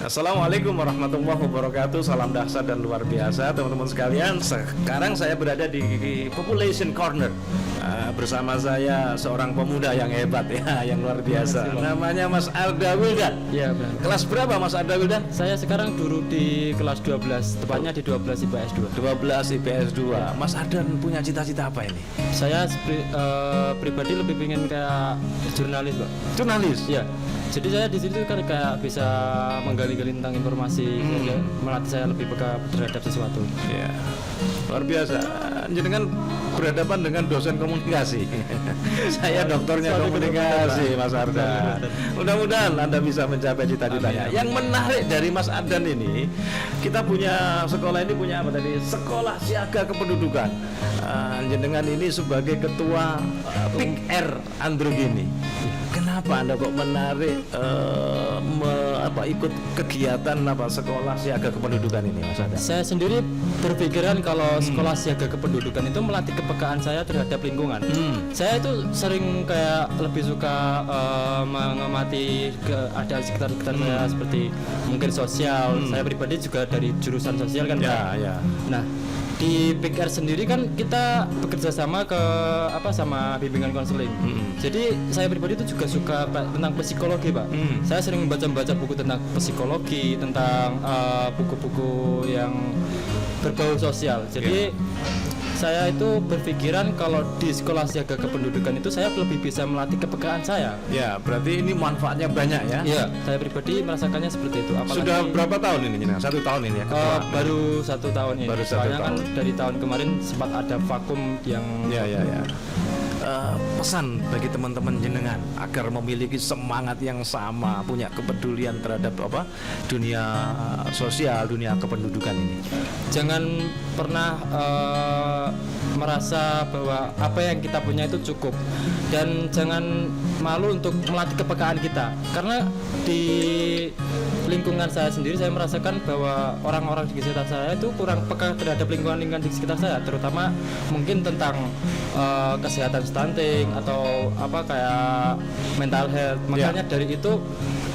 Assalamualaikum warahmatullahi wabarakatuh. Salam dahsyat dan luar biasa teman-teman sekalian. Sekarang saya berada di Population Corner. Bersama saya seorang pemuda yang hebat ya, yang luar biasa. Namanya Mas Arda Wildan. Iya, benar. Kelas berapa Mas Arda Wildan? Saya sekarang duduk di kelas 12, tepatnya di 12 IPS 2. 12 IPS 2. Mas Arda punya cita-cita apa ini? Saya pribadi lebih pengen kayak jurnalis, Pak. Jurnalis? Iya. Jadi saya di situ kan kayak bisa menggali-gali tentang informasi, melatih saya lebih peka terhadap sesuatu. Ya, luar biasa. Jenengan berhadapan dengan dosen komunikasi. Saya dokternya komunikasi, Mas Ardan. Mudah-mudahan Anda bisa mencapai cita-citanya. Yang menarik dari Mas Ardan ini, kita punya sekolah ini punya apa tadi? Sekolah Siaga Kependudukan. Jenengan ini sebagai ketua PIK R Androgini. Kenapa Anda kok menarik ikut kegiatan sekolah siaga kependudukan ini, Mas Ardan? Saya sendiri berpikiran kalau sekolah siaga kependudukan itu melatih kepekaan saya terhadap lingkungan. Saya itu sering kayak lebih suka mengamati keadaan sekitar saya, seperti mungkin sosial. Saya pribadi juga dari jurusan sosial kan, Pak. Ya. Nah, di PIKR sendiri kan kita bekerja sama sama bimbingan konseling. Jadi saya pribadi itu juga suka tentang psikologi, Pak. Saya sering membaca buku tentang psikologi, tentang buku-buku yang berbau sosial. Jadi saya itu berpikiran kalau di sekolah siaga kependudukan itu saya lebih bisa melatih kepekaan saya. Ya, berarti ini manfaatnya banyak ya? Iya, saya pribadi merasakannya seperti itu. Apalagi, sudah berapa tahun ini? 1 tahun ini ya? Baru 1 tahun ini. Baru 1 Soalnya tahun. kan dari tahun kemarin sempat ada vakum yang. Ya. Pesan bagi teman-teman jenengan agar memiliki semangat yang sama, punya kepedulian terhadap dunia sosial, dunia kependudukan ini. Jangan pernah merasa bahwa apa yang kita punya itu cukup, dan jangan malu untuk melatih kepekaan kita, karena di lingkungan saya sendiri saya merasakan bahwa orang-orang di sekitar saya itu kurang peka terhadap lingkungan di sekitar saya, terutama mungkin tentang kesehatan stunting atau kayak mental health. Makanya dari itu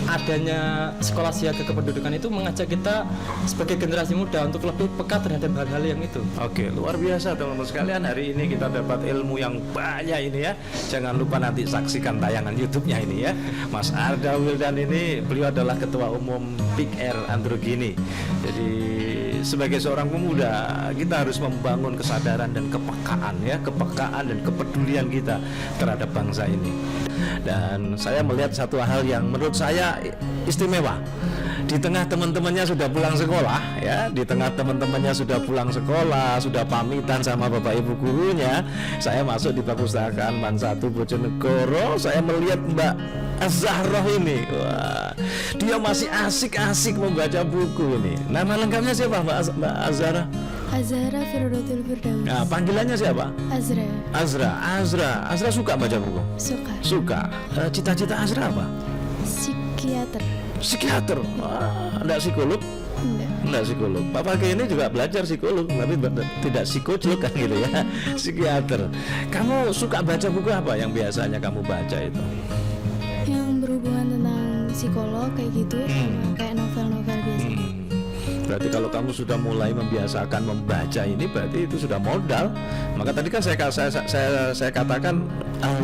adanya sekolah siaga kependudukan itu mengajak kita sebagai generasi muda untuk lebih peka terhadap hal-hal yang itu. Oke, luar biasa teman-teman sekalian. Hari ini kita dapat ilmu yang banyak ini ya. Jangan lupa nanti saksikan tayangan YouTube-nya ini ya. Mas Arda Wildan ini, beliau adalah ketua umum PIK R Androgini. Jadi sebagai seorang pemuda kita harus membangun kesadaran dan kepekaan ya, kepekaan dan kepedulian kita terhadap bangsa ini. Dan saya melihat satu hal yang menurut saya istimewa. Di tengah teman-temannya sudah pulang sekolah ya, di tengah teman-temannya sudah pulang sekolah, sudah pamitan sama bapak ibu gurunya, saya masuk di perpustakaan MAN 1 Bojonegoro. Saya melihat Mbak Azahroh ini. Wah, dia masih asik-asik membaca buku ini. Nama lengkapnya siapa Mbak Azahroh? Azhara Firdatul Firdaus. Nah, panggilannya siapa? Azra. Azra suka baca buku? Suka. Cita-cita Azra apa? Psikiater. Enggak psikolog? Enggak psikolog. Papa ini juga belajar psikolog, tapi tidak psikolog kan gitu ya. Psikiater. Kamu suka baca buku apa yang biasanya kamu baca itu? Yang berhubungan tentang psikolog kayak gitu, sama kayak novel-novel biasa. Berarti kalau kamu sudah mulai membiasakan membaca ini, berarti itu sudah modal. Maka tadi kan saya katakan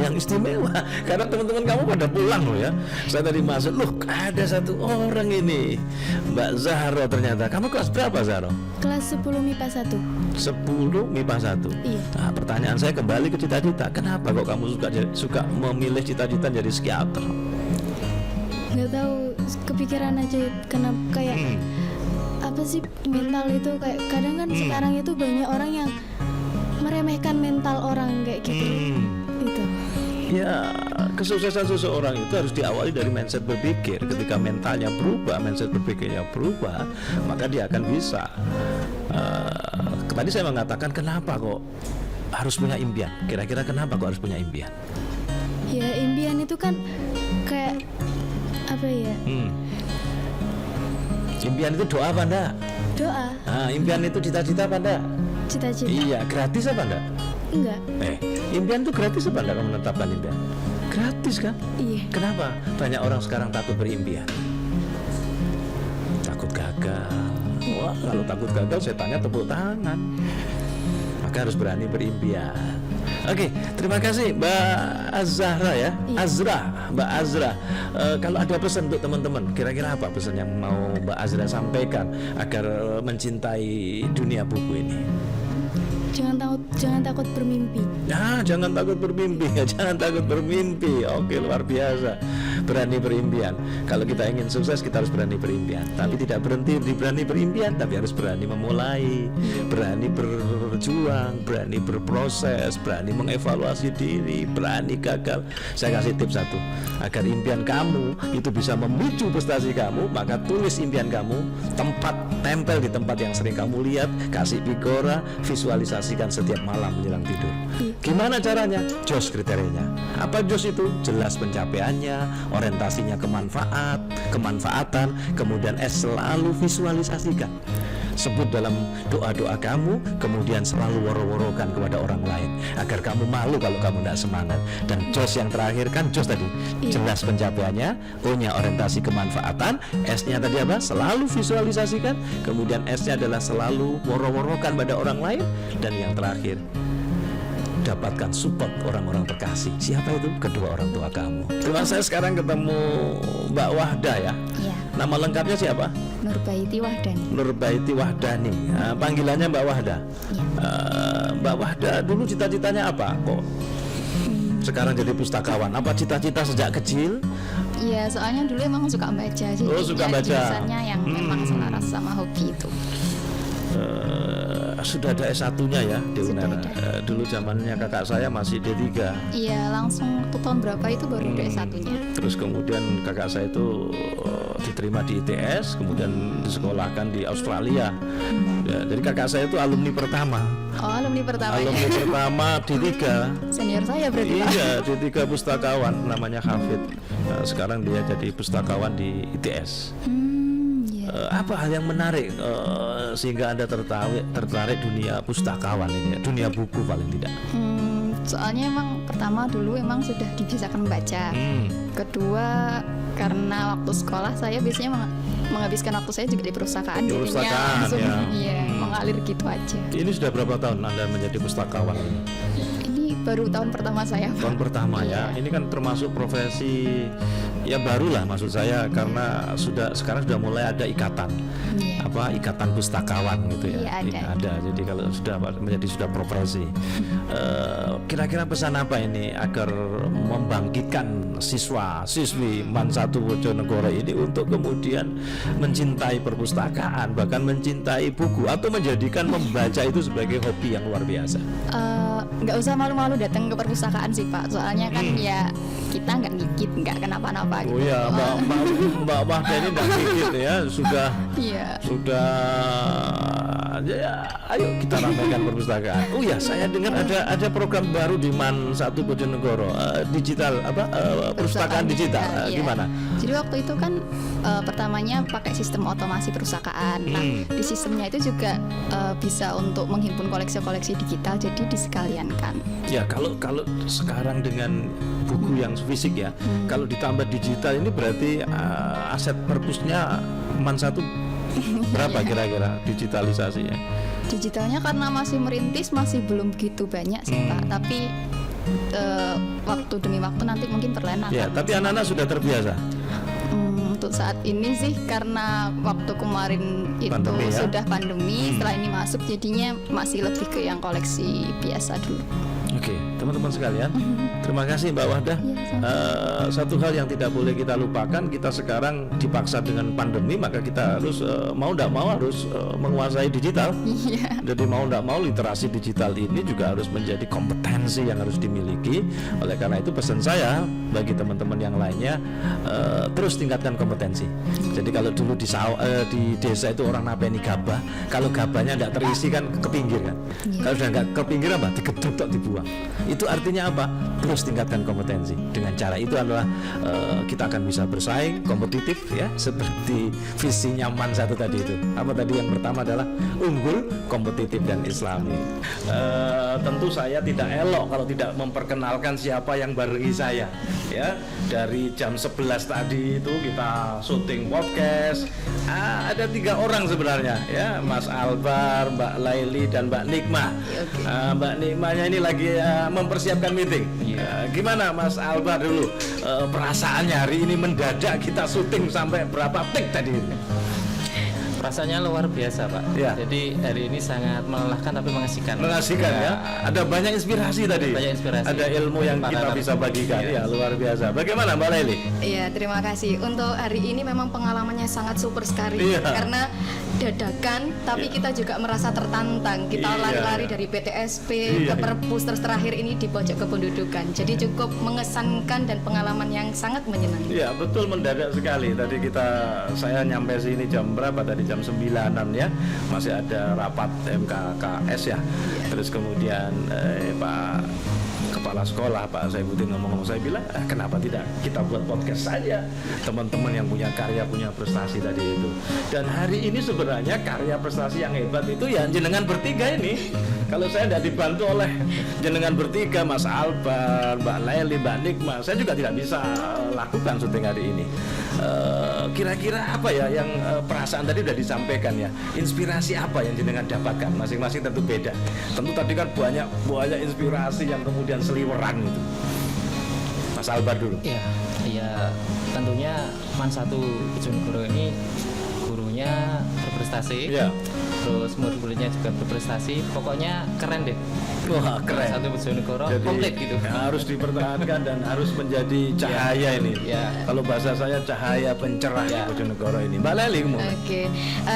yang istimewa karena teman-teman kamu pada pulang loh ya. Saya tadi masuk, loh ada satu orang ini, Mbak Zahro ternyata. Kamu kelas berapa Zahro? Kelas 10 MIPA 1. 10 MIPA 1. Iya. Nah, pertanyaan saya kembali ke cita-cita. Kenapa kok kamu suka memilih cita-cita jadi psikiater? Nggak tahu, kepikiran aja kenapa kayak apa sih mental itu, kayak kadang kan sekarang itu banyak orang yang meremehkan mental orang kayak gitu. Itu. Ya, kesuksesan seseorang itu harus diawali dari mindset berpikir. Ketika mentalnya berubah, mindset berpikirnya berubah, maka dia akan bisa. Tadi saya mengatakan kenapa kok harus punya impian. Kira-kira kenapa kok harus punya impian? Ya impian itu kan kayak apa ya? Impian itu doa apa enggak? Doa. Nah, impian itu cita-cita apa enggak? Cita-cita. Iya, gratis apa enggak? Enggak. Impian itu gratis apa enggak kamu menetapkan impian? Gratis kan? Iya. Kenapa banyak orang sekarang takut berimpian? gagal. Wah, kalau takut gagal setannya tepuk tangan. Maka harus berani berimpian. Oke, terima kasih Mbak Azra ya. Mbak Azra. Kalau ada pesan untuk teman-teman, kira-kira apa pesan yang mau Mbak Azra sampaikan agar mencintai dunia buku ini? Jangan takut bermimpi. Nah, jangan takut bermimpi ya, jangan takut bermimpi. Oke, luar biasa. Berani berimpian. Kalau kita ingin sukses, kita harus berani berimpian. Tapi tidak berhenti di berani berimpian, tapi harus berani memulai, berani berjuang, berani berproses, berani mengevaluasi diri, berani gagal. Saya kasih tips satu, agar impian kamu itu bisa memicu prestasi kamu, maka tulis impian kamu, tempel di tempat yang sering kamu lihat, kasih pigora, visualisasikan setiap malam menjelang tidur. Gimana caranya? JOS kriterianya. Apa JOS itu? Jelas pencapaiannya, orientasinya kemanfaatan, kemudian selalu visualisasikan. Sebut dalam doa-doa kamu, kemudian selalu woro-worokan kepada orang lain agar kamu malu kalau kamu tidak semangat. Dan JOS yang terakhir kan JOS tadi, jelas pencapaiannya, O-nya orientasi kemanfaatan, S-nya tadi apa? Selalu visualisasikan, kemudian S-nya adalah selalu woro-worokan pada orang lain, dan yang terakhir, dapatkan support orang-orang terkasih. Siapa itu? Kedua orang tua kamu. Terima saya sekarang ketemu Mbak Wahda ya. Iya. Nama lengkapnya siapa? Nurbaiti Wahdani. Nurbaiti Wahdani. Panggilannya Mbak Wahda. Iya. Mbak Wahda dulu cita-citanya apa? Kok sekarang jadi pustakawan? Apa cita-cita sejak kecil? Iya, soalnya dulu emang suka baca. Jadi suka ya baca. jurusannya yang memang selaras sama hobi itu. Sudah ada S1-nya ya di Sudah UNER. Dulu zamannya kakak saya masih D3. Iya, langsung waktu tahun berapa itu baru ada S1-nya. Terus kemudian kakak saya itu diterima di ITS, kemudian disekolahkan di Australia. Ya, jadi kakak saya itu alumni pertama. Oh, alumni pertamanya. Alumni pertama D3. Senior saya berarti, Pak. Iya, D3 pustakawan, namanya Hafid. Sekarang dia jadi pustakawan di ITS. Iya. Apa hal yang menarik sehingga Anda tertarik dunia pustakawan ini, dunia buku paling tidak? Soalnya emang pertama dulu emang sudah dibiasakan membaca. Kedua, karena waktu sekolah saya biasanya menghabiskan waktu saya juga di perpustakaan. Di perpustakaan, langsung, ya. Iya, mengalir gitu aja. Ini sudah berapa tahun Anda menjadi pustakawan ini? Ini baru tahun pertama saya, Pak. Tahun pertama ya. Ini kan termasuk profesi ya barulah maksud saya, karena sekarang sudah mulai ada ikatan. Iya. Ikatan pustakawan gitu ya. Iya, ada. Jadi kalau sudah menjadi profesi. Kira-kira pesan apa ini agar membangkitkan siswi MAN 1 Bojonegoro ini untuk kemudian mencintai perpustakaan, bahkan mencintai buku, atau menjadikan membaca itu sebagai hobi yang luar biasa? Nggak usah malu-malu datang ke perpustakaan sih, Pak. Soalnya kan ya kita nggak ngikit, nggak kenapa-napa gitu. Oh ya, Mbak Wahda ini nggak ngikit ya, sudah ya, ayo kita ramaikan perpustakaan. Oh ya, saya dengar ada program baru di MAN 1 Bojonegoro, digital perpustakaan digital. Iya. Gimana? Jadi waktu itu kan pertamanya pakai sistem otomasi perpustakaan. Nah, di sistemnya itu juga bisa untuk menghimpun koleksi-koleksi digital, jadi disekaliankan. Ya, kalau sekarang dengan buku yang fisik ya, kalau ditambah digital ini berarti aset perpusnya MAN 1 berapa kira-kira digitalisasinya? Digitalnya karena masih merintis, masih belum begitu banyak sih, Pak. Tapi waktu demi waktu nanti mungkin terlena. Ya, tapi anak-anak sudah terbiasa. Untuk saat ini sih karena waktu kemarin itu Pandemi, ya? sudah pandemi, setelah ini masuk jadinya masih lebih ke yang koleksi biasa dulu. Oke, teman-teman sekalian, terima kasih Mbak Wahda. Satu hal yang tidak boleh kita lupakan, kita sekarang dipaksa dengan pandemi, maka kita harus mau tidak mau harus menguasai digital. Iya. Jadi mau tidak mau literasi digital ini juga harus menjadi kompetensi yang harus dimiliki. Oleh karena itu pesan saya bagi teman-teman yang lainnya, terus tingkatkan kompetensi. Jadi kalau dulu di desa itu orang napeni gabah, kalau gabahnya tidak terisi kan ke pinggir kan. Kalau sudah nggak ke pinggir apa? Digeduk tok dibuang. Itu artinya apa? Terus tingkatkan kompetensi. Dengan cara itu adalah kita akan bisa bersaing, kompetitif ya, seperti visi nyaman satu tadi itu. Apa tadi yang pertama adalah unggul, kompetitif dan islami. Tentu saya tidak elok kalau tidak memperkenalkan siapa yang barengi saya ya. Dari jam 11 tadi itu kita syuting podcast. Ada 3 orang sebenarnya ya, Mas Albar, Mbak Laili dan Mbak Nikmah. Mbak Nikmahnya ini lagi mempersiapkan meeting. Gimana Mas Albar dulu perasaannya hari ini mendadak kita syuting sampai berapa take tadi ini? Rasanya luar biasa, Pak. Ya. Jadi hari ini sangat melelahkan tapi mengasihkan. Mengasihkan ya. Ada banyak inspirasi tadi. Banyak inspirasi. Ada ilmu yang kita bisa bagikan. Ya, luar biasa. Bagaimana Mbak Laili? Iya, terima kasih. Untuk hari ini memang pengalamannya sangat super sekali Iya. karena dadakan, tapi kita juga merasa tertantang. Kita Iya. lari-lari dari PTSP Iya. ke Perpus, terus terakhir ini di pojok kependudukan. Jadi cukup mengesankan dan pengalaman yang sangat menyenangkan. Iya, betul, mendadak sekali. Tadi saya nyampe sini jam berapa tadi? Jam 9-an ya. Masih ada rapat MKKS ya. Terus kemudian Pak Kepala Sekolah Pak Saifuddin ngomong-ngomong, saya bilang kenapa tidak kita buat podcast saja, teman-teman yang punya karya, punya prestasi tadi itu. Dan hari ini sebenarnya karya prestasi yang hebat itu ya jenengan bertiga ini. Kalau saya tidak dibantu oleh jenengan bertiga, Mas Albar, Mbak Laili, Mbak Nikmah, saya juga tidak bisa lakukan syuting hari ini. Kira-kira apa ya yang perasaan tadi sudah disampaikan ya, inspirasi apa yang jenengan dapatkan, masing-masing tentu beda. Tentu tadi kan banyak inspirasi yang kemudian seliweran itu. Mas Albar dulu. Ya tentunya Man 1 Bojonegoro ini gurunya berprestasi. Ya. Terus murid-muridnya juga berprestasi. Pokoknya keren deh. Wah, keren. Man 1 Bojonegoro Jadi, komplit gitu. harus dipertahankan dan harus menjadi cahaya ini. Ya. Kalau bahasa saya cahaya pencerah di Bojonegoro ini. Mbak Leli mau. Oke,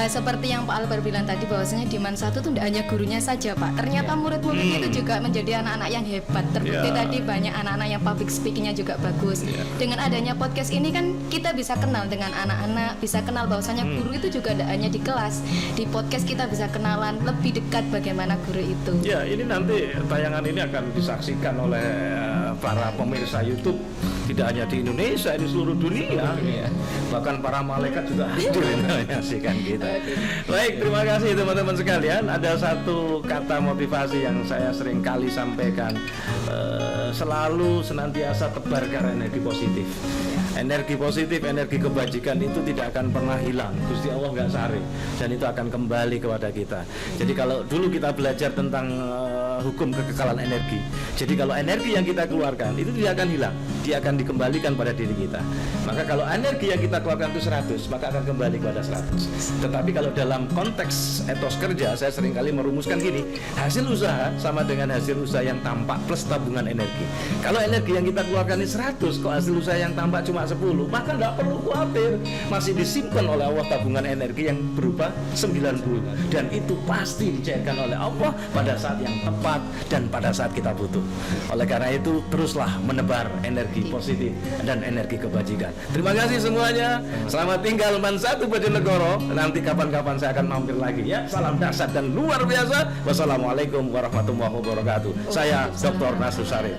seperti yang Pak Albar bilang tadi bahwasanya di Man 1 itu tidak hanya gurunya saja Pak. Ternyata murid-muridnya itu juga menjadi anak-anak yang hebat. Terbukti tadi banyak anak-anak yang public speakingnya juga bagus. Dengan adanya podcast ini kan kita bisa kenal dengan anak-anak, bisa kenal bahwasanya guru itu juga tidak hanya di kelas. Di podcast kita bisa kenalan lebih dekat bagaimana guru itu. Ya, ini nanti tayangan ini akan disaksikan oleh para pemirsa YouTube, tidak hanya di Indonesia, di seluruh dunia. Bahkan para malaikat juga hadir menyaksikan kita. Baik, terima kasih teman-teman sekalian. Ada satu kata motivasi yang saya sering kali sampaikan, selalu senantiasa tebarkan energi positif. Energi positif, energi kebajikan itu tidak akan pernah hilang. Gusti Allah nggak sare, dan itu akan kembali kepada kita. Jadi kalau dulu kita belajar tentang hukum kekekalan energi, jadi kalau energi yang kita keluarkan itu tidak akan hilang, dia akan dikembalikan pada diri kita. Maka kalau energi yang kita keluarkan itu 100, maka akan kembali kepada 100. Tetapi kalau dalam konteks etos kerja, saya seringkali merumuskan gini, hasil usaha sama dengan hasil usaha yang tampak plus tabungan energi. Kalau energi yang kita keluarkan ini 100, kok hasil usaha yang tampak cuma 10, maka tidak perlu khawatir, masih disimpan oleh Allah tabungan energi yang berupa 90, dan itu pasti dicairkan oleh Allah pada saat yang tepat dan pada saat kita butuh. Oleh karena itu teruslah menebar energi positif dan energi kebajikan. Terima kasih semuanya. Selamat tinggal Man 1 Bojonegoro. Nanti kapan-kapan saya akan mampir lagi ya. Salam dahsyat dan luar biasa. Wassalamualaikum warahmatullahi wabarakatuh. Saya Dr. Nasrul Sarif.